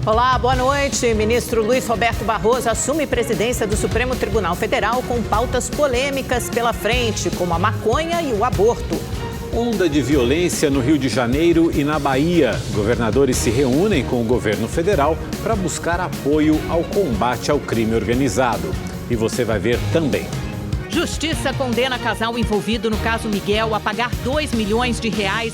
Olá, boa noite. Ministro Luiz Roberto Barroso assume presidência do Supremo Tribunal Federal com pautas polêmicas pela frente, como a maconha e o aborto. Onda de violência no Rio de Janeiro e na Bahia. Governadores se reúnem com o governo federal para buscar apoio ao combate ao crime organizado. E você vai ver também. Justiça condena casal envolvido no caso Miguel a pagar R$2 milhões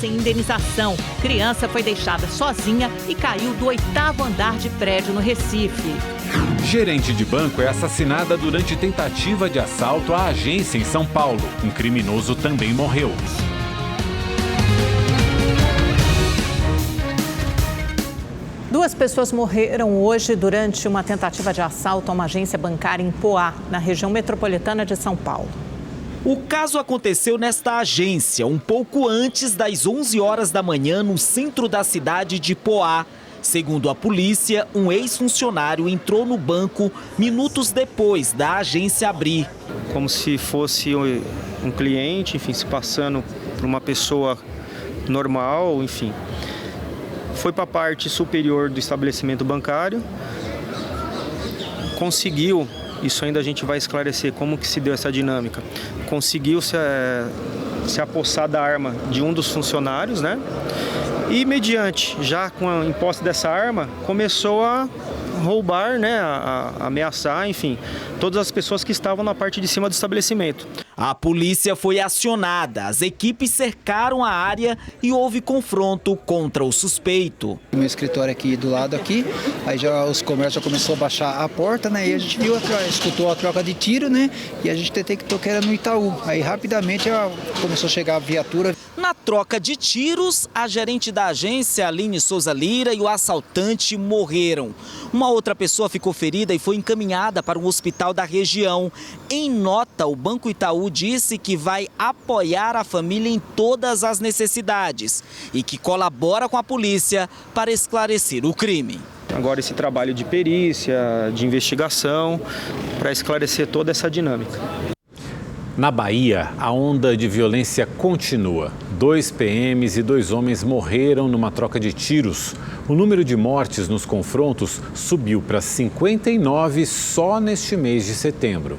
em indenização. Criança foi deixada sozinha e caiu do 8º andar de prédio no Recife. Gerente de banco é assassinada durante tentativa de assalto à agência em São Paulo. Um criminoso também morreu. Duas pessoas morreram hoje durante uma tentativa de assalto a uma agência bancária em Poá, na região metropolitana de São Paulo. O caso aconteceu nesta agência, um pouco antes das 11 horas da manhã, no centro da cidade de Poá. Segundo a polícia, um ex-funcionário entrou no banco minutos depois da agência abrir. Como se fosse um cliente, enfim, se passando por uma pessoa normal, enfim. Foi para a parte superior do estabelecimento bancário, conseguiu, isso ainda a gente vai esclarecer como que se deu essa dinâmica, conseguiu se apossar da arma de um dos funcionários, né? E mediante, já com a imposse dessa arma, começou a roubar, né, a ameaçar, enfim, todas as pessoas que estavam na parte de cima do estabelecimento. A polícia foi acionada, as equipes cercaram a área e houve confronto contra o suspeito. Meu escritório aqui do lado aqui, aí já os comércios já começou a baixar a porta, né, e a gente viu, escutou a troca de tiro, né, e a gente detectou que era no Itaú. Aí rapidamente começou a chegar a viatura. Na troca de tiros, a gerente da agência, Aline Souza Lira, e o assaltante morreram. Uma outra pessoa ficou ferida e foi encaminhada para um hospital da região. Em nota, o Banco Itaú disse que vai apoiar a família em todas as necessidades e que colabora com a polícia para esclarecer o crime. Agora esse trabalho de perícia, de investigação, para esclarecer toda essa dinâmica. Na Bahia, a onda de violência continua. 2 PMs e 2 homens morreram numa troca de tiros. O número de mortes nos confrontos subiu para 59 só neste mês de setembro.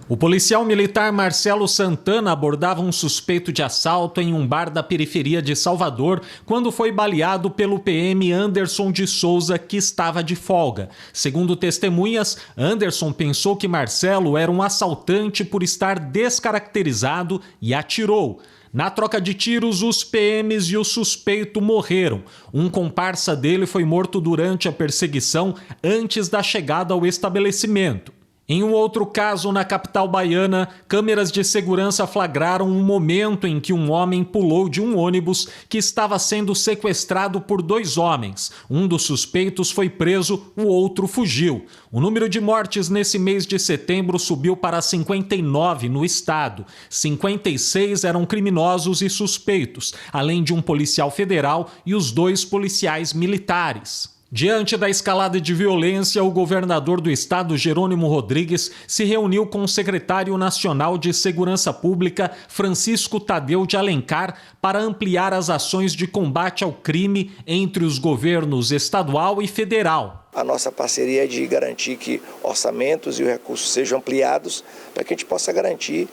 O policial militar Marcelo Santana abordava um suspeito de assalto em um bar da periferia de Salvador quando foi baleado pelo PM Anderson de Souza, que estava de folga. Segundo testemunhas, Anderson pensou que Marcelo era um assaltante por estar descaracterizado e atirou. Na troca de tiros, os PMs e o suspeito morreram. Um comparsa dele foi morto durante a perseguição antes da chegada ao estabelecimento. Em um outro caso, na capital baiana, câmeras de segurança flagraram um momento em que um homem pulou de um ônibus que estava sendo sequestrado por 2 homens. Um dos suspeitos foi preso, o outro fugiu. O número de mortes nesse mês de setembro subiu para 59 no estado. 56 eram criminosos e suspeitos, além de um policial federal e os 2 policiais militares. Diante da escalada de violência, o governador do estado, Jerônimo Rodrigues, se reuniu com o secretário nacional de Segurança Pública, Francisco Tadeu de Alencar, para ampliar as ações de combate ao crime entre os governos estadual e federal. A nossa parceria é de garantir que orçamentos e os recursos sejam ampliados para que a gente possa garantir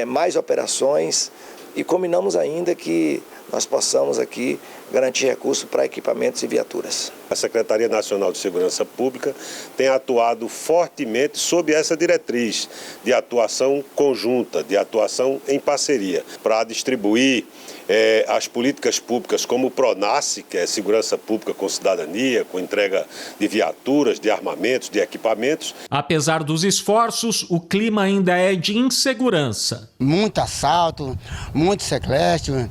mais operações e combinamos ainda que nós possamos aqui garantir recursos para equipamentos e viaturas. A Secretaria Nacional de Segurança Pública tem atuado fortemente sob essa diretriz de atuação conjunta, de atuação em parceria, para distribuir as políticas públicas como o PRONASSE, que é Segurança Pública com Cidadania, com entrega de viaturas, de armamentos, de equipamentos. Apesar dos esforços, o clima ainda é de insegurança. Muito assalto, muito sequestro,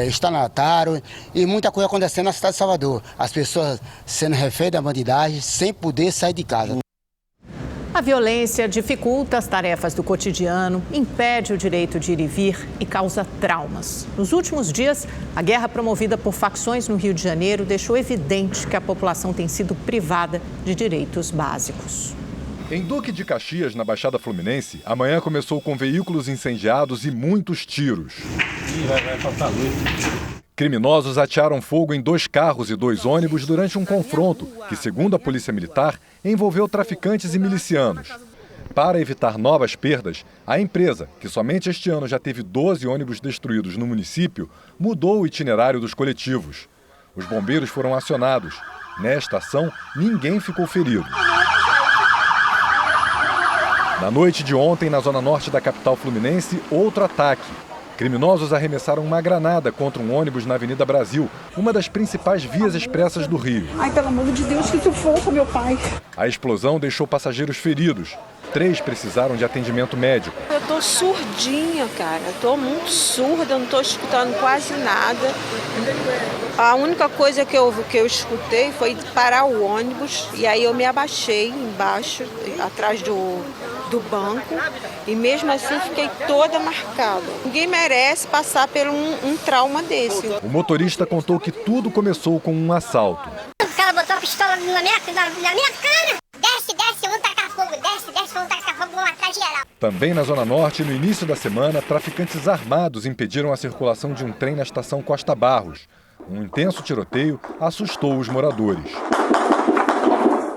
estelionatário e muita coisa acontecendo na cidade de Salvador. As pessoas sendo refém da bandidagem sem poder sair de casa. A violência dificulta as tarefas do cotidiano, impede o direito de ir e vir e causa traumas. Nos últimos dias, a guerra promovida por facções no Rio de Janeiro deixou evidente que a população tem sido privada de direitos básicos. Em Duque de Caxias, na Baixada Fluminense, a manhã começou com veículos incendiados e muitos tiros. Vai faltar luz. Criminosos atearam fogo em 2 carros e 2 ônibus durante um confronto que, segundo a Polícia Militar, envolveu traficantes e milicianos. Para evitar novas perdas, a empresa, que somente este ano já teve 12 ônibus destruídos no município, mudou o itinerário dos coletivos. Os bombeiros foram acionados. Nesta ação, ninguém ficou ferido. Na noite de ontem, na zona norte da capital fluminense, outro ataque. Criminosos arremessaram uma granada contra um ônibus na Avenida Brasil, uma das principais vias expressas do Rio. Ai, pelo amor de Deus, que sufoco, meu pai. A explosão deixou passageiros feridos. 3 precisaram de atendimento médico. Eu tô surdinha, cara. Eu tô muito surda, eu não tô escutando quase nada. A única coisa que eu escutei foi parar o ônibus e aí eu me abaixei embaixo, atrás do banco, e mesmo assim fiquei toda marcada. Ninguém merece passar por um trauma desse. O motorista contou que tudo começou com um assalto. O cara botou a pistola na minha cara. Desce, vamos tacar fogo. Desce, vamos tacar fogo, vamos matar geral. Também na Zona Norte, no início da semana, traficantes armados impediram a circulação de um trem na estação Costa Barros. Um intenso tiroteio assustou os moradores.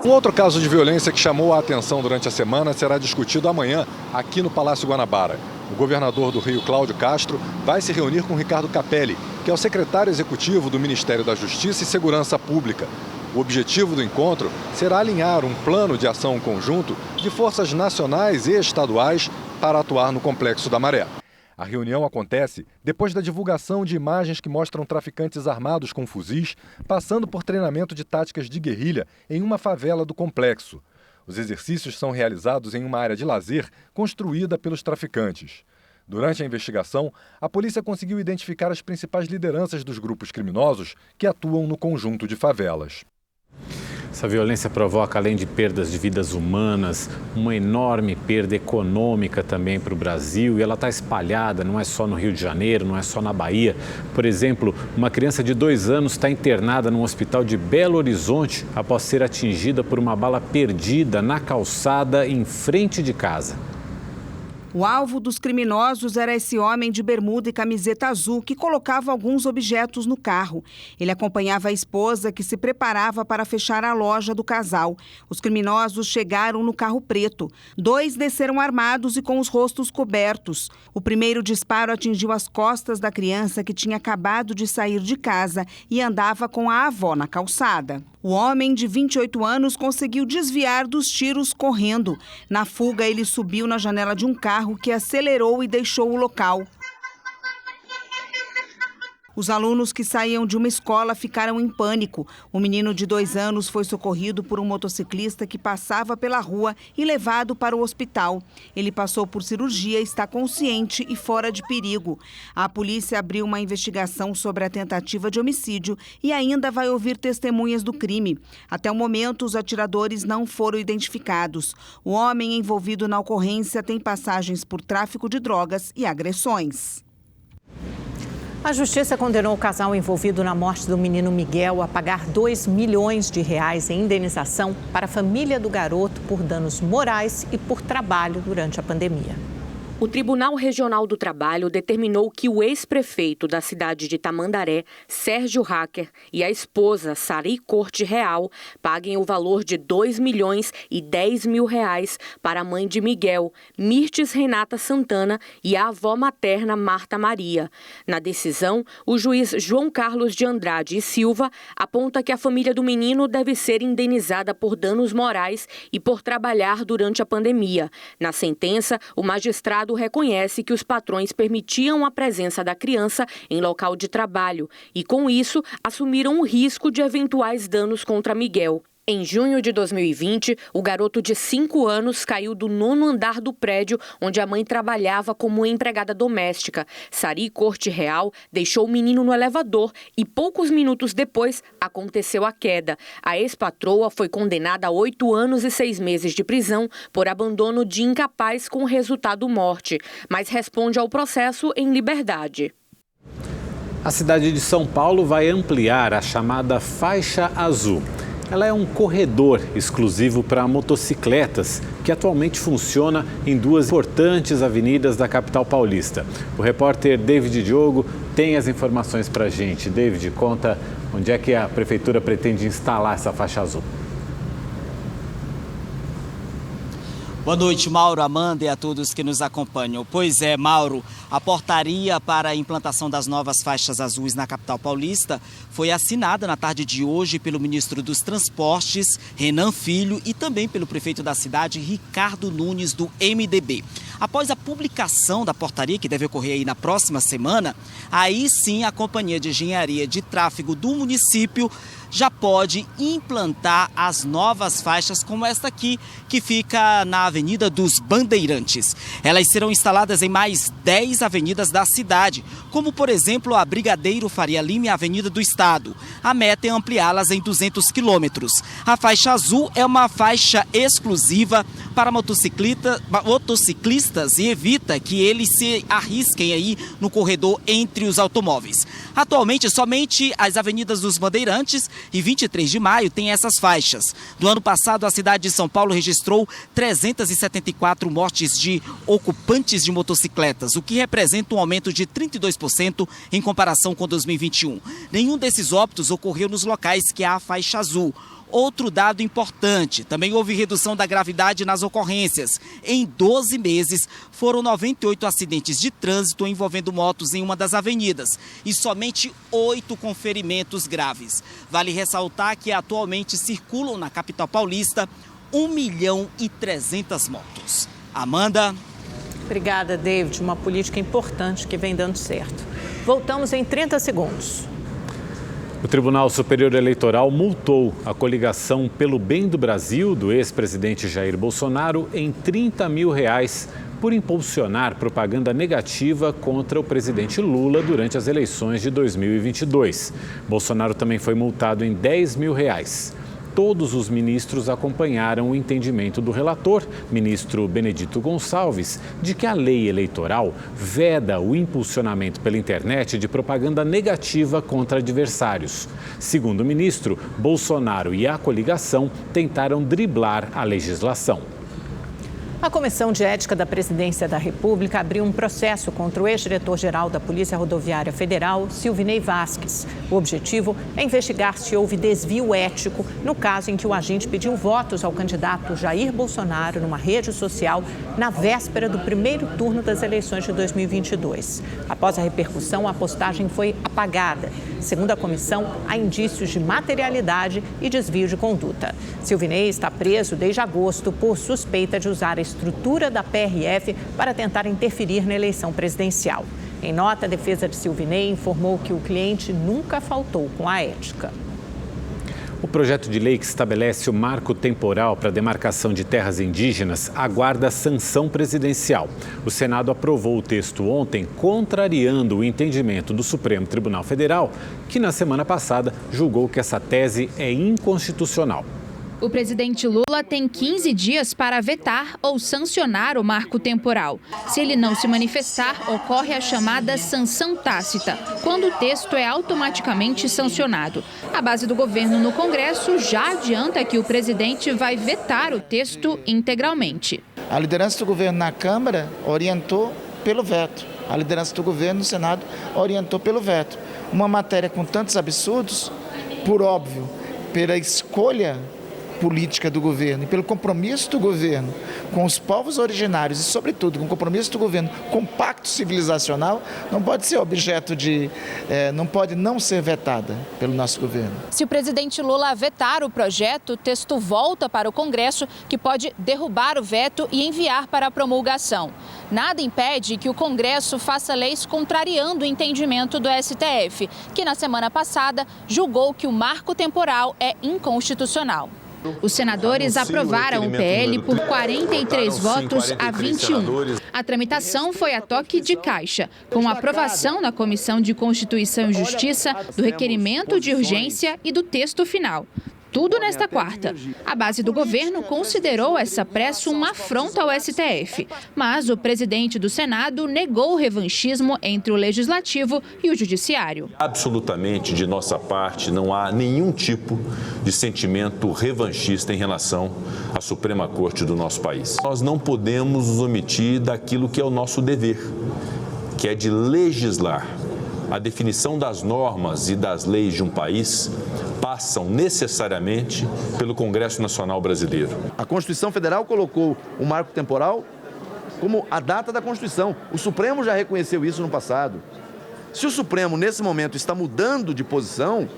Um outro caso de violência que chamou a atenção durante a semana será discutido amanhã aqui no Palácio Guanabara. O governador do Rio, Cláudio Castro, vai se reunir com Ricardo Capelli, que é o secretário executivo do Ministério da Justiça e Segurança Pública. O objetivo do encontro será alinhar um plano de ação conjunto de forças nacionais e estaduais para atuar no Complexo da Maré. A reunião acontece depois da divulgação de imagens que mostram traficantes armados com fuzis passando por treinamento de táticas de guerrilha em uma favela do complexo. Os exercícios são realizados em uma área de lazer construída pelos traficantes. Durante a investigação, a polícia conseguiu identificar as principais lideranças dos grupos criminosos que atuam no conjunto de favelas. Essa violência provoca, além de perdas de vidas humanas, uma enorme perda econômica também para o Brasil. E ela está espalhada, não é só no Rio de Janeiro, não é só na Bahia. Por exemplo, uma criança de 2 anos está internada num hospital de Belo Horizonte após ser atingida por uma bala perdida na calçada em frente de casa. O alvo dos criminosos era esse homem de bermuda e camiseta azul que colocava alguns objetos no carro. Ele acompanhava a esposa que se preparava para fechar a loja do casal. Os criminosos chegaram no carro preto. 2 desceram armados e com os rostos cobertos. O primeiro disparo atingiu as costas da criança que tinha acabado de sair de casa e andava com a avó na calçada. O homem de 28 anos conseguiu desviar dos tiros correndo. Na fuga, ele subiu na janela de um carro que acelerou e deixou o local. Os alunos que saíam de uma escola ficaram em pânico. O menino de 2 anos foi socorrido por um motociclista que passava pela rua e levado para o hospital. Ele passou por cirurgia, está consciente e fora de perigo. A polícia abriu uma investigação sobre a tentativa de homicídio e ainda vai ouvir testemunhas do crime. Até o momento, os atiradores não foram identificados. O homem envolvido na ocorrência tem passagens por tráfico de drogas e agressões. A justiça condenou o casal envolvido na morte do menino Miguel a pagar R$2 milhões em indenização para a família do garoto por danos morais e por trabalho durante a pandemia. O Tribunal Regional do Trabalho determinou que o ex-prefeito da cidade de Tamandaré, Sérgio Hacker, e a esposa, Sari Corte Real, paguem o valor de R$2 milhões e R$10 mil para a mãe de Miguel, Mirtes Renata Santana, e a avó materna, Marta Maria. Na decisão, o juiz João Carlos de Andrade e Silva aponta que a família do menino deve ser indenizada por danos morais e por trabalhar durante a pandemia. Na sentença, o magistrado reconhece que os patrões permitiam a presença da criança em local de trabalho e, com isso, assumiram o risco de eventuais danos contra Miguel. Em junho de 2020, o garoto de 5 anos caiu do 9º andar do prédio onde a mãe trabalhava como empregada doméstica. Sari Corte Real deixou o menino no elevador e poucos minutos depois aconteceu a queda. A ex-patroa foi condenada a 8 anos e 6 meses de prisão por abandono de incapaz com resultado morte, mas responde ao processo em liberdade. A cidade de São Paulo vai ampliar a chamada faixa azul. Ela é um corredor exclusivo para motocicletas, que atualmente funciona em 2 importantes avenidas da capital paulista. O repórter David Diogo tem as informações para a gente. David, conta onde é que a Prefeitura pretende instalar essa faixa azul. Boa noite, Mauro, Amanda e a todos que nos acompanham. Pois é, Mauro, a portaria para a implantação das novas faixas azuis na capital paulista foi assinada na tarde de hoje pelo ministro dos Transportes, Renan Filho, e também pelo prefeito da cidade, Ricardo Nunes, do MDB. Após a publicação da portaria, que deve ocorrer aí na próxima semana, aí sim a Companhia de Engenharia de Tráfego do município já pode implantar as novas faixas como esta aqui, que fica na Avenida dos Bandeirantes. Elas serão instaladas em mais 10 avenidas da cidade, como por exemplo a Brigadeiro Faria Lima e a Avenida do Estado. A meta é ampliá-las em 200 quilômetros. A faixa azul é uma faixa exclusiva para motociclistas e evita que eles se arrisquem aí no corredor entre os automóveis. Atualmente, somente as avenidas dos Bandeirantes e 23 de maio têm essas faixas. Do ano passado, a cidade de São Paulo registrou 374 mortes de ocupantes de motocicletas, o que representa um aumento de 32% em comparação com 2021. Nenhum desses óbitos ocorreu nos locais que há a faixa azul. Outro dado importante, também houve redução da gravidade nas ocorrências. Em 12 meses, foram 98 acidentes de trânsito envolvendo motos em uma das avenidas e somente 8 com ferimentos graves. Vale ressaltar que atualmente circulam na capital paulista 1.300.000 motos. Amanda? Obrigada, David. Uma política importante que vem dando certo. Voltamos em 30 segundos. O Tribunal Superior Eleitoral multou a coligação Pelo Bem do Brasil, do ex-presidente Jair Bolsonaro, em R$30 mil por impulsionar propaganda negativa contra o presidente Lula durante as eleições de 2022. Bolsonaro também foi multado em R$10 mil. Todos os ministros acompanharam o entendimento do relator, ministro Benedito Gonçalves, de que a lei eleitoral veda o impulsionamento pela internet de propaganda negativa contra adversários. Segundo o ministro, Bolsonaro e a coligação tentaram driblar a legislação. A Comissão de Ética da Presidência da República abriu um processo contra o ex-diretor-geral da Polícia Rodoviária Federal, Silvinei Vasquez. O objetivo é investigar se houve desvio ético no caso em que o agente pediu votos ao candidato Jair Bolsonaro numa rede social na véspera do primeiro turno das eleições de 2022. Após a repercussão, a postagem foi apagada. Segundo a comissão, há indícios de materialidade e desvio de conduta. Silvinei está preso desde agosto por suspeita de usar a estrutura da PRF para tentar interferir na eleição presidencial. Em nota, a defesa de Silvinei informou que o cliente nunca faltou com a ética. O projeto de lei que estabelece o marco temporal para a demarcação de terras indígenas aguarda sanção presidencial. O Senado aprovou o texto ontem, contrariando o entendimento do Supremo Tribunal Federal, que na semana passada julgou que essa tese é inconstitucional. O presidente Lula tem 15 dias para vetar ou sancionar o marco temporal. Se ele não se manifestar, ocorre a chamada sanção tácita, quando o texto é automaticamente sancionado. A base do governo no Congresso já adianta que o presidente vai vetar o texto integralmente. A liderança do governo na Câmara orientou pelo veto. A liderança do governo no Senado orientou pelo veto. Uma matéria com tantos absurdos, por óbvio, pela escolha política do governo e pelo compromisso do governo com os povos originários e, sobretudo, com o compromisso do governo com o pacto civilizacional, não pode ser objeto de... não pode não ser vetada pelo nosso governo. Se o presidente Lula vetar o projeto, o texto volta para o Congresso, que pode derrubar o veto e enviar para a promulgação. Nada impede que o Congresso faça leis contrariando o entendimento do STF, que na semana passada julgou que o marco temporal é inconstitucional. Os senadores aprovaram o PL por 43 votos a 21. A tramitação foi a toque de caixa, com a aprovação na Comissão de Constituição e Justiça do requerimento de urgência e do texto final. Tudo nesta quarta. A base do governo considerou essa pressa uma afronta ao STF, mas o presidente do Senado negou o revanchismo entre o Legislativo e o Judiciário. Absolutamente, de nossa parte, não há nenhum tipo de sentimento revanchista em relação à Suprema Corte do nosso país. Nós não podemos nos omitir daquilo que é o nosso dever, que é de legislar a definição das normas e das leis de um país passam necessariamente pelo Congresso Nacional Brasileiro. A Constituição Federal colocou o marco temporal como a data da Constituição. O Supremo já reconheceu isso no passado. Se o Supremo, nesse momento, está mudando de posição,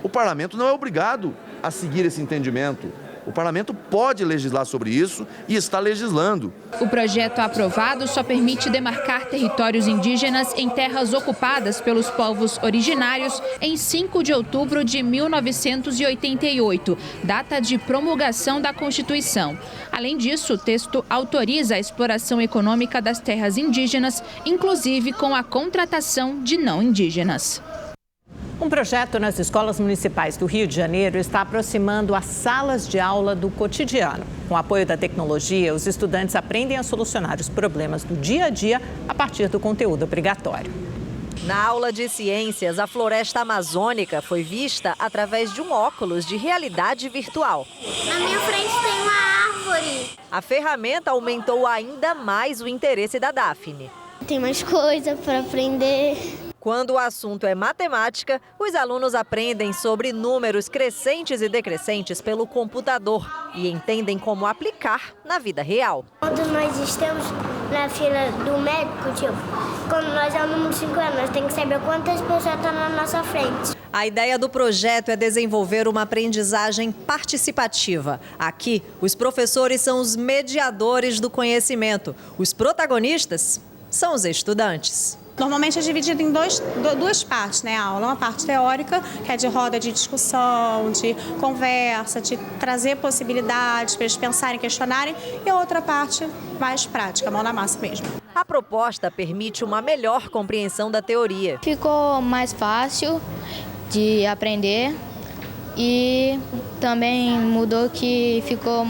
o Parlamento não é obrigado a seguir esse entendimento. O Parlamento pode legislar sobre isso e está legislando. O projeto aprovado só permite demarcar territórios indígenas em terras ocupadas pelos povos originários em 5 de outubro de 1988, data de promulgação da Constituição. Além disso, o texto autoriza a exploração econômica das terras indígenas, inclusive com a contratação de não indígenas. Um projeto nas escolas municipais do Rio de Janeiro está aproximando as salas de aula do cotidiano. Com o apoio da tecnologia, os estudantes aprendem a solucionar os problemas do dia a dia a partir do conteúdo obrigatório. Na aula de ciências, a floresta amazônica foi vista através de um óculos de realidade virtual. Na minha frente tem uma árvore. A ferramenta aumentou ainda mais o interesse da Daphne. Tem mais coisa para aprender. Quando o assunto é matemática, os alunos aprendem sobre números crescentes e decrescentes pelo computador e entendem como aplicar na vida real. Quando nós estamos na fila do médico, quando nós é o número 50, nós temos que saber quantas pessoas estão na nossa frente. A ideia do projeto é desenvolver uma aprendizagem participativa. Aqui, os professores são os mediadores do conhecimento. Os protagonistas são os estudantes. Normalmente é dividido em duas partes, né, a aula. Uma parte teórica, que é de roda de discussão, de conversa, de trazer possibilidades para eles pensarem, questionarem, e a outra parte mais prática, mão na massa mesmo. A proposta permite uma melhor compreensão da teoria. Ficou mais fácil de aprender e também mudou que ficou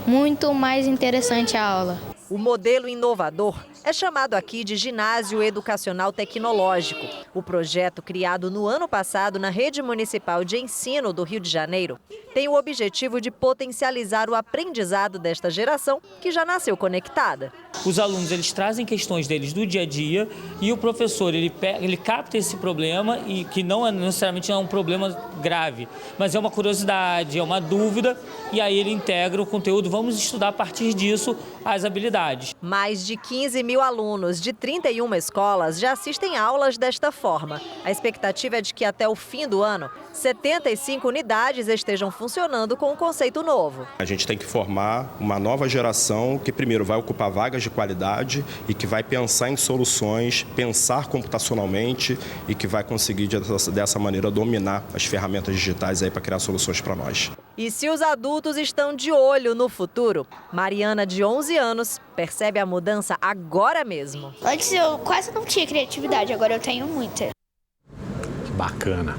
muito mais interessante a aula. O modelo inovador é chamado aqui de Ginásio Educacional Tecnológico. O projeto, criado no ano passado na Rede Municipal de Ensino do Rio de Janeiro, tem o objetivo de potencializar o aprendizado desta geração que já nasceu conectada. Os alunos, eles trazem questões deles do dia a dia e o professor, ele capta esse problema, e que não é necessariamente um problema grave, mas é uma curiosidade, é uma dúvida, e aí ele integra o conteúdo. Vamos estudar a partir disso as habilidades. Mais de 15 mil alunos de 31 escolas já assistem aulas desta forma. A expectativa é de que até o fim do ano, 75 unidades estejam funcionando com um conceito novo. A gente tem que formar uma nova geração que primeiro vai ocupar vagas de qualidade e que vai pensar em soluções, pensar computacionalmente e que vai conseguir dessa maneira dominar as ferramentas digitais aí para criar soluções para nós. E se os adultos estão de olho no futuro, Mariana, de 11 anos, percebe a mudança agora mesmo. Antes eu quase não tinha criatividade, agora eu tenho muita. Que bacana.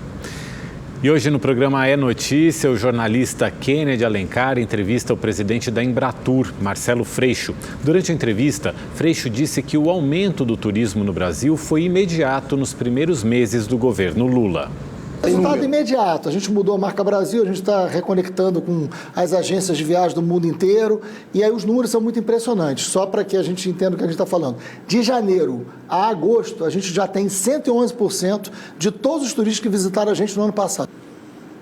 E hoje no programa É Notícia, o jornalista Kennedy Alencar entrevista o presidente da Embratur, Marcelo Freixo. Durante a entrevista, Freixo disse que o aumento do turismo no Brasil foi imediato nos primeiros meses do governo Lula. Resultado imediato. A gente mudou a marca Brasil, a gente está reconectando com as agências de viagem do mundo inteiro e aí os números são muito impressionantes. Só para que a gente entenda o que a gente está falando. De janeiro a agosto, a gente já tem 111% de todos os turistas que visitaram a gente no ano passado.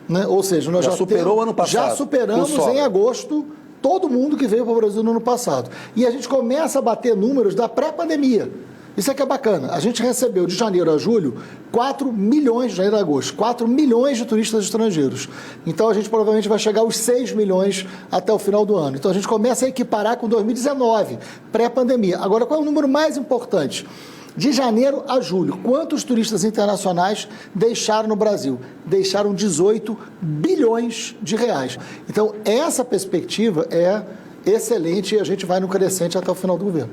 Né? Ou seja, nós já superou o ano passado. Já superamos em agosto todo mundo que veio para o Brasil no ano passado. E a gente começa a bater números da pré-pandemia. Isso aqui é bacana. A gente recebeu de janeiro a julho 4 milhões, de janeiro a agosto, 4 milhões de turistas estrangeiros. Então a gente provavelmente vai chegar aos 6 milhões até o final do ano. Então a gente começa a equiparar com 2019, pré-pandemia. Agora, qual é o número mais importante? De janeiro a julho, quantos turistas internacionais deixaram no Brasil? Deixaram 18 bilhões de reais. Então essa perspectiva é excelente e a gente vai no crescente até o final do governo.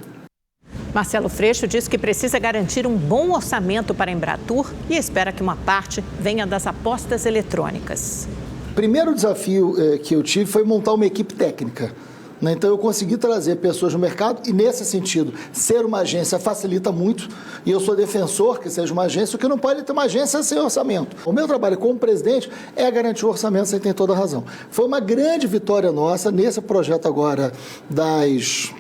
Marcelo Freixo diz que precisa garantir um bom orçamento para a Embratur e espera que uma parte venha das apostas eletrônicas. O primeiro desafio que eu tive foi montar uma equipe técnica. Então eu consegui trazer pessoas no mercado e nesse sentido, ser uma agência facilita muito e eu sou defensor que seja uma agência, o que não pode ter uma agência sem orçamento. O meu trabalho como presidente é garantir o orçamento, você tem toda a razão. Foi uma grande vitória nossa nesse projeto agora das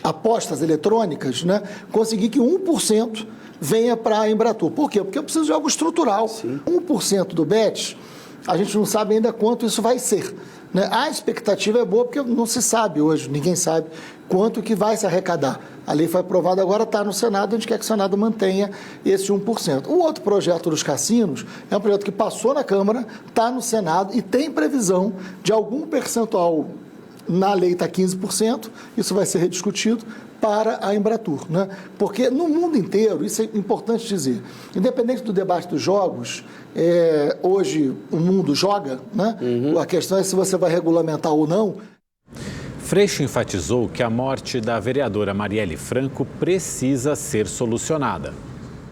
apostas eletrônicas, né? Consegui que 1% venha para a Embratur. Por quê? Porque eu preciso de algo estrutural. 1% do BET, a gente não sabe ainda quanto isso vai ser. Né? A expectativa é boa porque não se sabe hoje, ninguém sabe quanto que vai se arrecadar. A lei foi aprovada agora, está no Senado, a gente quer que o Senado mantenha esse 1%. O outro projeto dos cassinos é um projeto que passou na Câmara, está no Senado e tem previsão de algum percentual, na lei está 15%, isso vai ser rediscutido para a Embratur, né? Porque no mundo inteiro, isso é importante dizer, independente do debate dos jogos, hoje o mundo joga, né? A questão é se você vai regulamentar ou não. Freixo enfatizou que a morte da vereadora Marielle Franco precisa ser solucionada.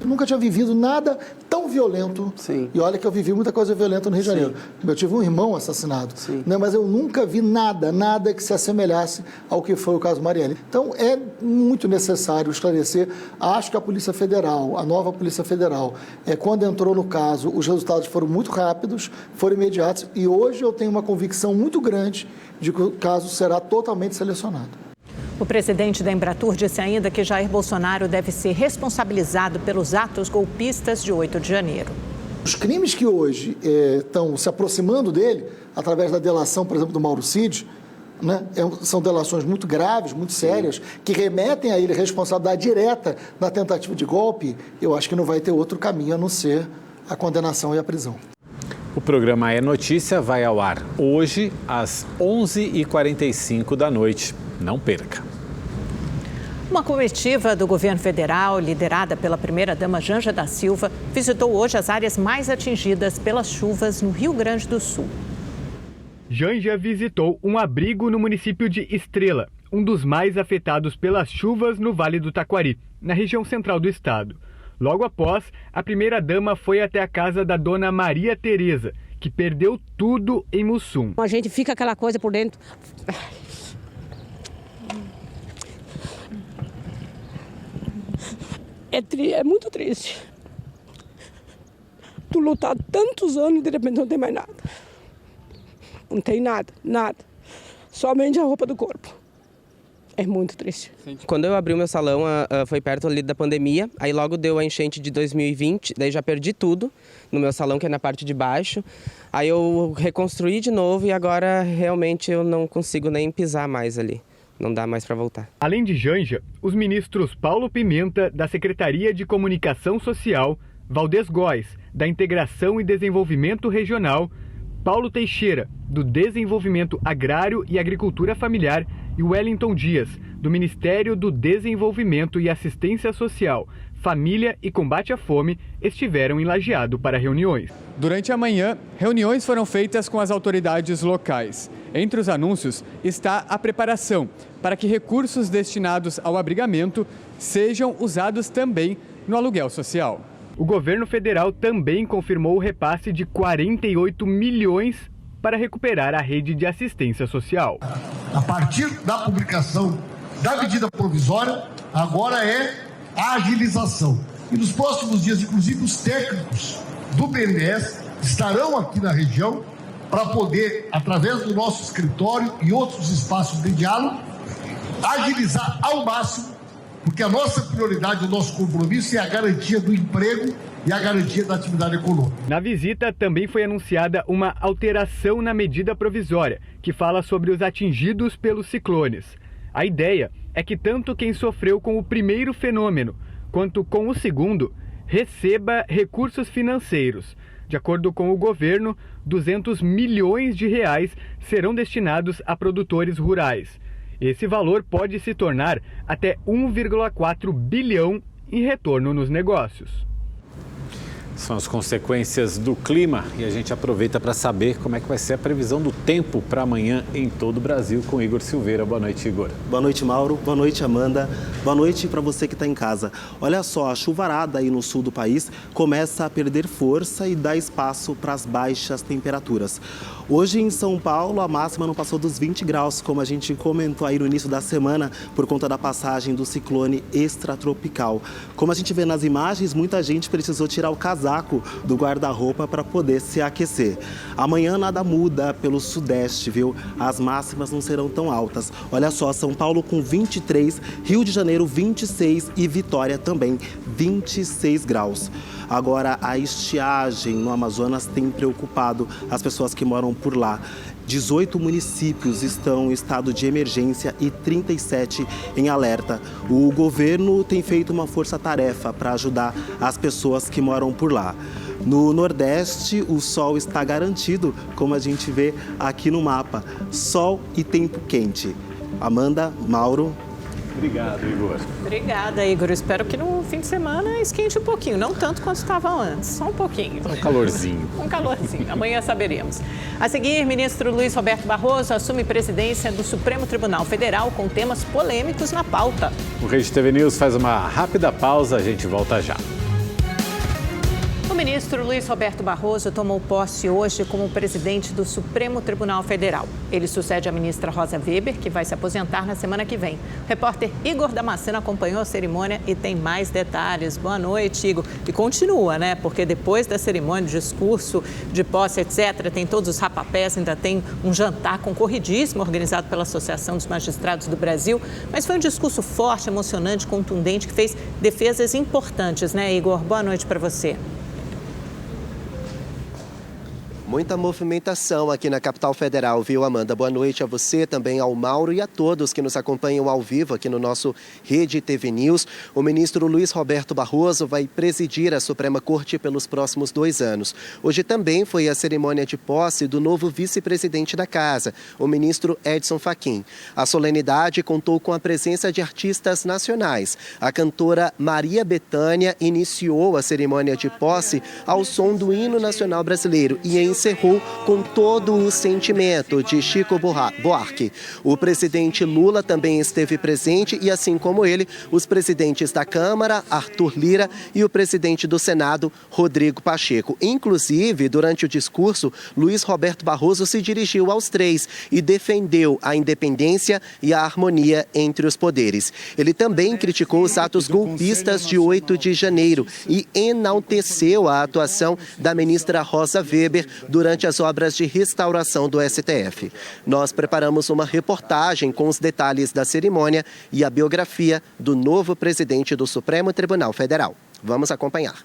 Eu nunca tinha vivido nada tão violento. Sim. E olha que eu vivi muita coisa violenta no Rio de Janeiro. Eu tive um irmão assassinado. Né? Mas eu nunca vi nada que se assemelhasse ao que foi o caso Marielle. Então, é muito necessário esclarecer. Acho que a Polícia Federal, a nova Polícia Federal, quando entrou no caso, os resultados foram muito rápidos, foram imediatos. E hoje eu tenho uma convicção muito grande de que o caso será totalmente selecionado. O presidente da Embratur disse ainda que Jair Bolsonaro deve ser responsabilizado pelos atos golpistas de 8 de janeiro. Os crimes que hoje estão se aproximando dele, através da delação, por exemplo, do Mauro Cid, né, são delações muito graves, muito sérias, que remetem a ele responsabilidade direta na tentativa de golpe. Eu acho que não vai ter outro caminho a não ser a condenação e a prisão. O programa É Notícia vai ao ar hoje às 11h45 da noite. Não perca. Uma comitiva do governo federal, liderada pela primeira-dama Janja da Silva, visitou hoje as áreas mais atingidas pelas chuvas no Rio Grande do Sul. Janja visitou um abrigo no município de Estrela, um dos mais afetados pelas chuvas no Vale do Taquari, na região central do estado. Logo após, a primeira-dama foi até a casa da dona Maria Tereza, que perdeu tudo em Mussum. A gente fica aquela coisa por dentro. É muito triste. Tu lutar tantos anos e de repente não tem mais nada. Não tem nada. Somente a roupa do corpo. É muito triste. Quando eu abri o meu salão, foi perto ali da pandemia, aí logo deu a enchente de 2020, daí já perdi tudo no meu salão, que é na parte de baixo. Aí eu reconstruí de novo e agora realmente eu não consigo nem pisar mais ali. Não dá mais para voltar. Além de Janja, os ministros Paulo Pimenta, da Secretaria de Comunicação Social, Valdez Góes, da Integração e Desenvolvimento Regional, Paulo Teixeira, do Desenvolvimento Agrário e Agricultura Familiar, e Wellington Dias, do Ministério do Desenvolvimento e Assistência Social, Família e Combate à Fome, estiveram em Lajeado para reuniões. Durante a manhã, reuniões foram feitas com as autoridades locais. Entre os anúncios está a preparação para que recursos destinados ao abrigamento sejam usados também no aluguel social. O governo federal também confirmou o repasse de 48 milhões para recuperar a rede de assistência social. A partir da publicação da medida provisória, agora é a agilização. E nos próximos dias, inclusive, os técnicos do BNDES estarão aqui na região para poder, através do nosso escritório e outros espaços de diálogo, agilizar ao máximo, porque a nossa prioridade, o nosso compromisso é a garantia do emprego e a garantia da atividade econômica. Na visita também foi anunciada uma alteração na medida provisória, que fala sobre os atingidos pelos ciclones. A ideia é que tanto quem sofreu com o primeiro fenômeno, quanto com o segundo, receba recursos financeiros. De acordo com o governo, 200 milhões de reais serão destinados a produtores rurais. Esse valor pode se tornar até 1,4 bilhão em retorno nos negócios. São as consequências do clima e a gente aproveita para saber como é que vai ser a previsão do tempo para amanhã em todo o Brasil com Igor Silveira. Boa noite, Igor. Boa noite, Mauro. Boa noite, Amanda. Boa noite para você que está em casa. Olha só, a chuvarada aí no sul do país começa a perder força e dá espaço para as baixas temperaturas. Hoje em São Paulo, a máxima não passou dos 20 graus, como a gente comentou aí no início da semana, por conta da passagem do ciclone extratropical. Como a gente vê nas imagens, muita gente precisou tirar o casaco casaco do guarda-roupa para poder se aquecer. Amanhã nada muda pelo sudeste, viu? As máximas não serão tão altas. Olha só, São Paulo com 23, Rio de Janeiro 26 e Vitória também 26 graus. Agora, a estiagem no Amazonas tem preocupado as pessoas que moram por lá. 18 municípios estão em estado de emergência e 37 em alerta. O governo tem feito uma força-tarefa para ajudar as pessoas que moram por lá. No Nordeste, o sol está garantido, como a gente vê aqui no mapa. Sol e tempo quente. Amanda, Mauro. Obrigado, Igor. Obrigada, Igor. Espero que no fim de semana esquente um pouquinho. Não tanto quanto estava antes, só um pouquinho. Um calorzinho. Um calorzinho. Amanhã saberemos. A seguir, ministro Luiz Roberto Barroso assume presidência do Supremo Tribunal Federal com temas polêmicos na pauta. O Rede TV News faz uma rápida pausa, a gente volta já. O ministro Luiz Roberto Barroso tomou posse hoje como presidente do Supremo Tribunal Federal. Ele sucede a ministra Rosa Weber, que vai se aposentar na semana que vem. O repórter Igor Damasceno acompanhou a cerimônia e tem mais detalhes. Boa noite, Igor. E continua, né? Porque depois da cerimônia, discurso de posse, etc., tem todos os rapapés, ainda tem um jantar concorridíssimo organizado pela Associação dos Magistrados do Brasil. Mas foi um discurso forte, emocionante, contundente, que fez defesas importantes, né, Igor? Boa noite para você. Muita movimentação aqui na capital federal, viu, Amanda? Boa noite a você, também ao Mauro e a todos que nos acompanham ao vivo aqui no nosso Rede TV News. O ministro Luiz Roberto Barroso vai presidir a Suprema Corte pelos próximos 2 anos. Hoje também foi a cerimônia de posse do novo vice-presidente da Casa, o ministro Edson Fachin. A solenidade contou com a presença de artistas nacionais. A cantora Maria Bethânia iniciou a cerimônia de posse ao som do hino nacional brasileiro e encerrou com todo o sentimento de Chico Buarque. O presidente Lula também esteve presente e, assim como ele, os presidentes da Câmara, Arthur Lira, e o presidente do Senado, Rodrigo Pacheco. Inclusive, durante o discurso, Luiz Roberto Barroso se dirigiu aos 3 e defendeu a independência e a harmonia entre os poderes. Ele também criticou os atos golpistas de 8 de janeiro e enalteceu a atuação da ministra Rosa Weber durante as obras de restauração do STF. Nós preparamos uma reportagem com os detalhes da cerimônia e a biografia do novo presidente do Supremo Tribunal Federal. Vamos acompanhar.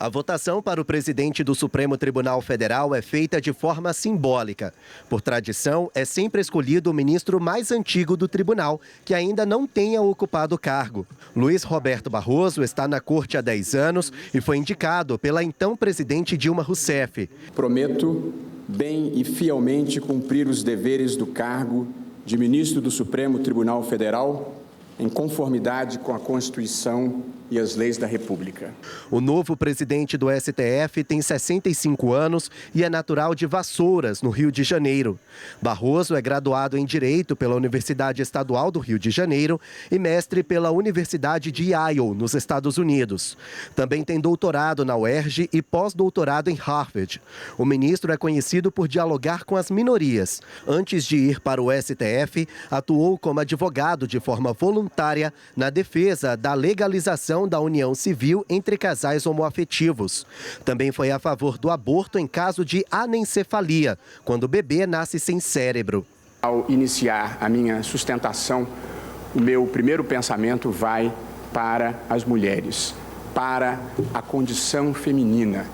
A votação para o presidente do Supremo Tribunal Federal é feita de forma simbólica. Por tradição, é sempre escolhido o ministro mais antigo do tribunal, que ainda não tenha ocupado o cargo. Luiz Roberto Barroso está na corte há 10 anos e foi indicado pela então presidente Dilma Rousseff. Prometo bem e fielmente cumprir os deveres do cargo de ministro do Supremo Tribunal Federal, em conformidade com a Constituição e as leis da República. O novo presidente do STF tem 65 anos e é natural de Vassouras, no Rio de Janeiro. Barroso é graduado em Direito pela Universidade Estadual do Rio de Janeiro e mestre pela Universidade de Yale, nos Estados Unidos. Também tem doutorado na UERJ e pós-doutorado em Harvard. O ministro é conhecido por dialogar com as minorias. Antes de ir para o STF, atuou como advogado de forma voluntária na defesa da legalização da união civil entre casais homoafetivos. Também foi a favor do aborto em caso de anencefalia, quando o bebê nasce sem cérebro. Ao iniciar a minha sustentação, o meu primeiro pensamento vai para as mulheres, para a condição feminina,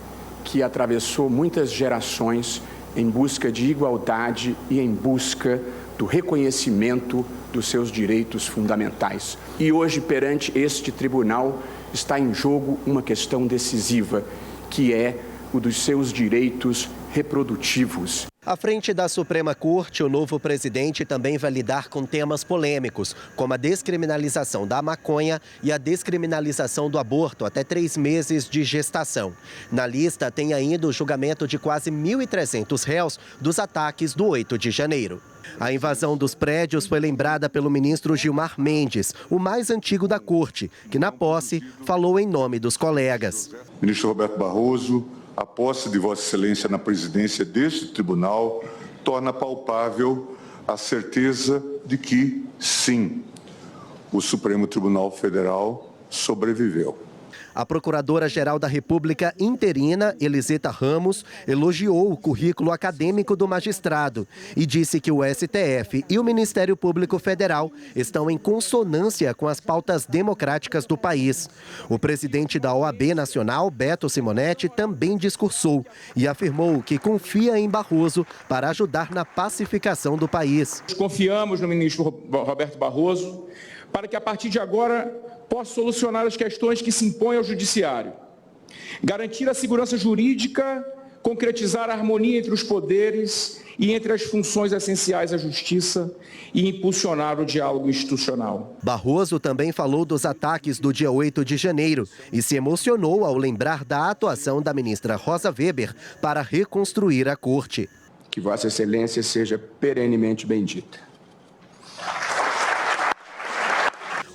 que atravessou muitas gerações em busca de igualdade e em busca do reconhecimento dos seus direitos fundamentais. E hoje, perante este tribunal, está em jogo uma questão decisiva, que é o dos seus direitos reprodutivos. À frente da Suprema Corte, o novo presidente também vai lidar com temas polêmicos, como a descriminalização da maconha e a descriminalização do aborto até 3 meses de gestação. Na lista tem ainda o julgamento de quase 1.300 réus dos ataques do 8 de janeiro. A invasão dos prédios foi lembrada pelo ministro Gilmar Mendes, o mais antigo da corte, que na posse falou em nome dos colegas. Ministro Roberto Barroso, a posse de Vossa Excelência na presidência deste tribunal torna palpável a certeza de que, sim, o Supremo Tribunal Federal sobreviveu. A Procuradora-Geral da República interina, Eliseta Ramos, elogiou o currículo acadêmico do magistrado e disse que o STF e o Ministério Público Federal estão em consonância com as pautas democráticas do país. O presidente da OAB Nacional, Beto Simonetti, também discursou e afirmou que confia em Barroso para ajudar na pacificação do país. Confiamos no ministro Roberto Barroso para que, a partir de agora, possa solucionar as questões que se impõem ao Judiciário, garantir a segurança jurídica, concretizar a harmonia entre os poderes e entre as funções essenciais à Justiça e impulsionar o diálogo institucional. Barroso também falou dos ataques do dia 8 de janeiro e se emocionou ao lembrar da atuação da ministra Rosa Weber para reconstruir a corte. Que Vossa Excelência seja perenemente bendita.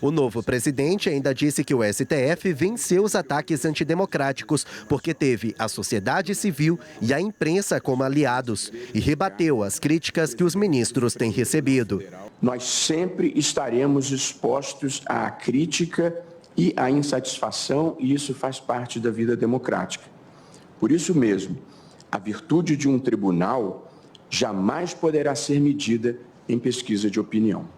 O novo presidente ainda disse que o STF venceu os ataques antidemocráticos porque teve a sociedade civil e a imprensa como aliados e rebateu as críticas que os ministros têm recebido. Nós sempre estaremos expostos à crítica e à insatisfação, e isso faz parte da vida democrática. Por isso mesmo, a virtude de um tribunal jamais poderá ser medida em pesquisa de opinião.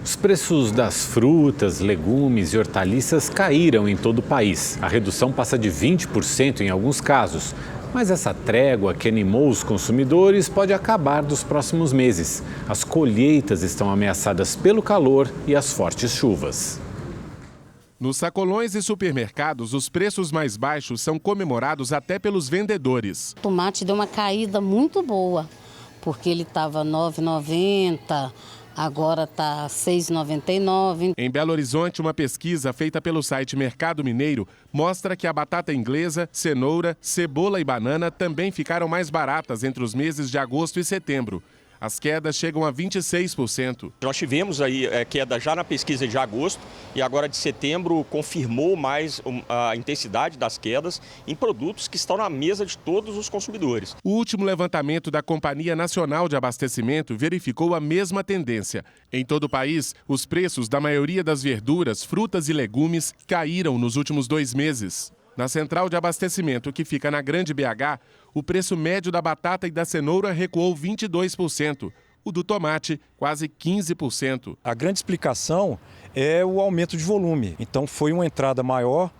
Os preços das frutas, legumes e hortaliças caíram em todo o país. A redução passa de 20% em alguns casos. Mas essa trégua que animou os consumidores pode acabar nos próximos meses. As colheitas estão ameaçadas pelo calor e as fortes chuvas. Nos sacolões e supermercados, os preços mais baixos são comemorados até pelos vendedores. O tomate deu uma caída muito boa, porque ele estava R$ 9,90. Agora está R$ 6,99. Em Belo Horizonte, uma pesquisa feita pelo site Mercado Mineiro mostra que a batata inglesa, cenoura, cebola e banana também ficaram mais baratas entre os meses de agosto e setembro. As quedas chegam a 26%. Nós tivemos aí queda já na pesquisa de agosto e agora de setembro confirmou mais a intensidade das quedas em produtos que estão na mesa de todos os consumidores. O último levantamento da Companhia Nacional de Abastecimento verificou a mesma tendência. Em todo o país, os preços da maioria das verduras, frutas e legumes caíram nos últimos 2 meses. Na central de abastecimento, que fica na Grande BH, o preço médio da batata e da cenoura recuou 22%. O do tomate, quase 15%. A grande explicação é o aumento de volume. Então, foi uma entrada maior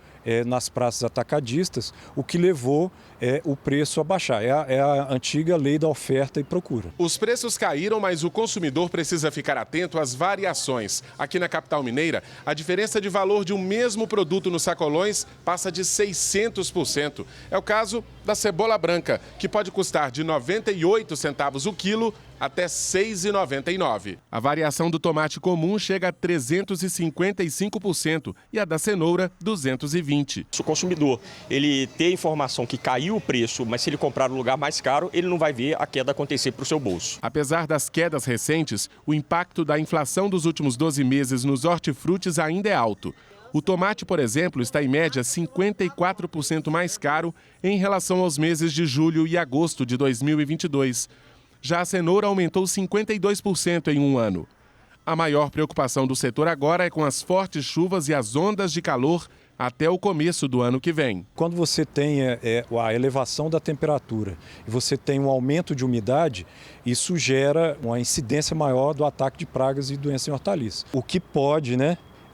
nas praças atacadistas, o que levou o preço a baixar. É a antiga lei da oferta e procura. Os preços caíram, mas o consumidor precisa ficar atento às variações. Aqui na capital mineira, a diferença de valor de um mesmo produto nos sacolões passa de 600%. É o caso da cebola branca, que pode custar de 98 centavos o quilo até R$ 6,99. A variação do tomate comum chega a 355% e a da cenoura, 220%. Se o consumidor ele ter informação que caiu o preço, mas se ele comprar no lugar mais caro, ele não vai ver a queda acontecer para o seu bolso. Apesar das quedas recentes, o impacto da inflação dos últimos 12 meses nos hortifrutis ainda é alto. O tomate, por exemplo, está em média 54% mais caro em relação aos meses de julho e agosto de 2022. Já a cenoura aumentou 52% em um ano. A maior preocupação do setor agora é com as fortes chuvas e as ondas de calor até o começo do ano que vem. Quando você tem a elevação da temperatura e você tem um aumento de umidade, isso gera uma incidência maior do ataque de pragas e doenças em hortaliças, o que pode,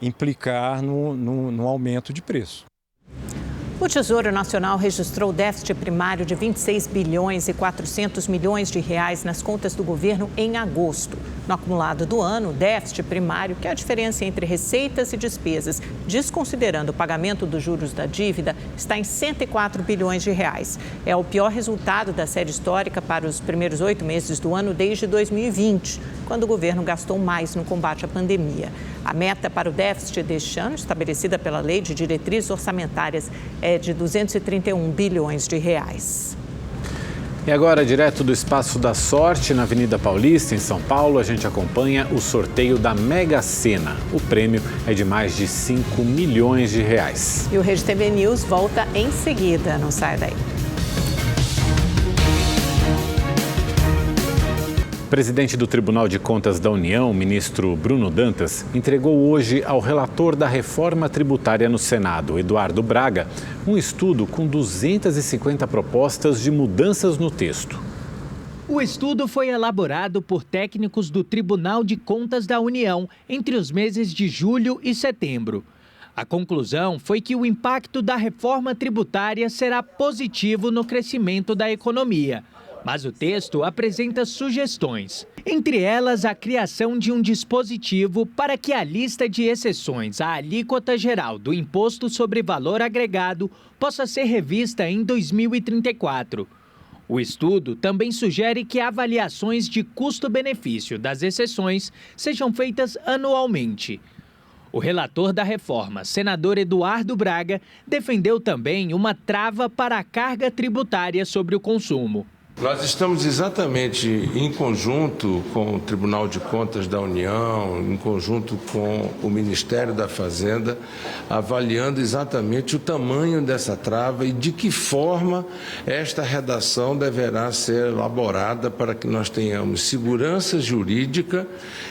implicar no aumento de preço. O Tesouro Nacional registrou déficit primário de 26 bilhões e 400 milhões de reais nas contas do governo em agosto. No acumulado do ano, o déficit primário, que é a diferença entre receitas e despesas, desconsiderando o pagamento dos juros da dívida, está em 104 bilhões de reais. É o pior resultado da série histórica para os primeiros 8 meses do ano desde 2020, quando o governo gastou mais no combate à pandemia. A meta para o déficit deste ano, estabelecida pela Lei de Diretrizes Orçamentárias, é de 231 bilhões de reais. E agora, direto do Espaço da Sorte, na Avenida Paulista, em São Paulo, a gente acompanha o sorteio da Mega Sena. O prêmio é de mais de 5 milhões de reais. E o Rede TV News volta em seguida, não sai daí. presidente do Tribunal de Contas da União, ministro Bruno Dantas, entregou hoje ao relator da reforma tributária no Senado, Eduardo Braga, um estudo com 250 propostas de mudanças no texto. O estudo foi elaborado por técnicos do Tribunal de Contas da União entre os meses de julho e setembro. A conclusão foi que o impacto da reforma tributária será positivo no crescimento da economia. Mas o texto apresenta sugestões, entre elas a criação de um dispositivo para que a lista de exceções à alíquota geral do Imposto sobre Valor Agregado possa ser revista em 2034. O estudo também sugere que avaliações de custo-benefício das exceções sejam feitas anualmente. O relator da reforma, senador Eduardo Braga, defendeu também uma trava para a carga tributária sobre o consumo. Nós estamos exatamente em conjunto com o Tribunal de Contas da União, em conjunto com o Ministério da Fazenda, avaliando exatamente o tamanho dessa trava e de que forma esta redação deverá ser elaborada para que nós tenhamos segurança jurídica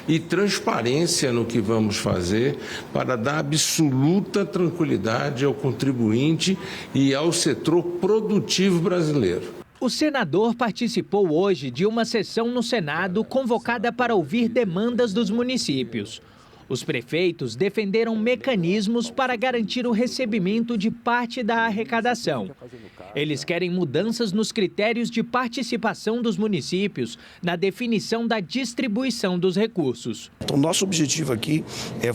e transparência no que vamos fazer para dar absoluta tranquilidade ao contribuinte e ao setor produtivo brasileiro. O senador participou hoje de uma sessão no Senado convocada para ouvir demandas dos municípios. Os prefeitos defenderam mecanismos para garantir o recebimento de parte da arrecadação. Eles querem mudanças nos critérios de participação dos municípios na definição da distribuição dos recursos. Então, nosso objetivo aqui é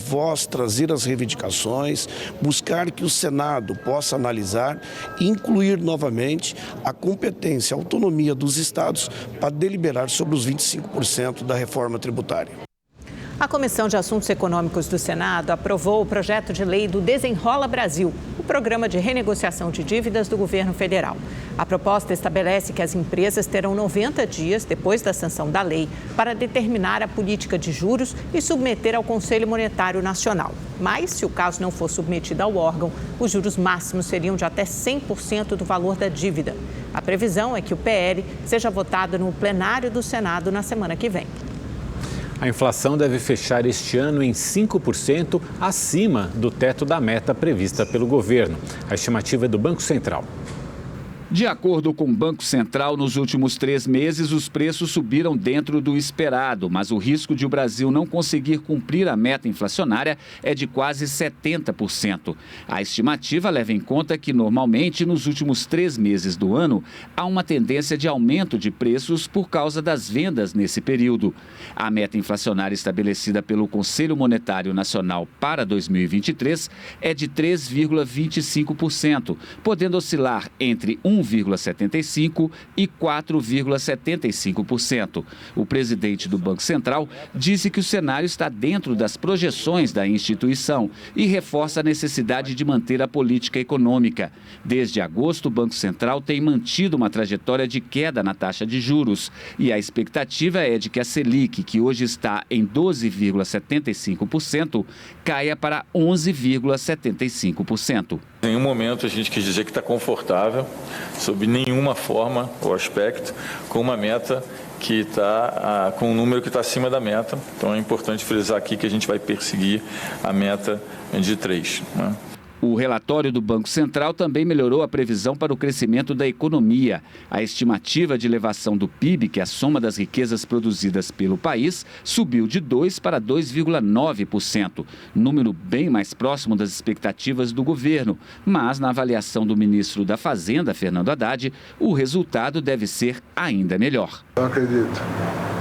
trazer as reivindicações, buscar que o Senado possa analisar e incluir novamente a competência, a autonomia dos estados para deliberar sobre os 25% da reforma tributária. A Comissão de Assuntos Econômicos do Senado aprovou o projeto de lei do Desenrola Brasil, o programa de renegociação de dívidas do governo federal. A proposta estabelece que as empresas terão 90 dias, depois da sanção da lei, para determinar a política de juros e submeter ao Conselho Monetário Nacional. Mas, se o caso não for submetido ao órgão, os juros máximos seriam de até 100% do valor da dívida. A previsão é que o PL seja votado no plenário do Senado na semana que vem. A inflação deve fechar este ano em 5% acima do teto da meta prevista pelo governo. A estimativa é do Banco Central. De acordo com o Banco Central, nos últimos 3 meses, os preços subiram dentro do esperado, mas o risco de o Brasil não conseguir cumprir a meta inflacionária é de quase 70%. A estimativa leva em conta que, normalmente, nos últimos 3 meses do ano, há uma tendência de aumento de preços por causa das vendas nesse período. A meta inflacionária estabelecida pelo Conselho Monetário Nacional para 2023 é de 3,25%, podendo oscilar entre 1,75% e 4,75%. O presidente do Banco Central disse que o cenário está dentro das projeções da instituição e reforça a necessidade de manter a política econômica. Desde agosto, o Banco Central tem mantido uma trajetória de queda na taxa de juros e a expectativa é de que a Selic, que hoje está em 12,75%, caia para 11,75%. Em nenhum momento a gente quis dizer que está confortável, sob nenhuma forma ou aspecto, com uma meta que está com um número que está acima da meta. Então é importante frisar aqui que a gente vai perseguir a meta de 3, né? O relatório do Banco Central também melhorou a previsão para o crescimento da economia. A estimativa de elevação do PIB, que é a soma das riquezas produzidas pelo país, subiu de 2% para 2,9%, número bem mais próximo das expectativas do governo. Mas, na avaliação do ministro da Fazenda, Fernando Haddad, o resultado deve ser ainda melhor. Não acredito.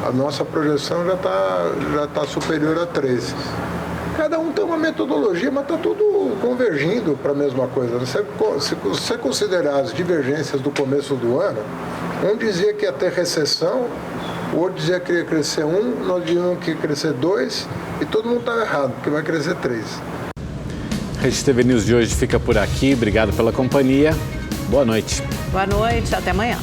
A nossa projeção já tá superior a 3%. Cada um tem uma metodologia, mas está tudo convergindo para a mesma coisa. Se você considerar as divergências do começo do ano, um dizia que ia ter recessão, o outro dizia que ia crescer 1%, nós dizíamos que ia crescer 2%, e todo mundo estava errado, porque vai crescer 3%. A Rede TV News de hoje fica por aqui. Obrigado pela companhia. Boa noite. Boa noite, até amanhã.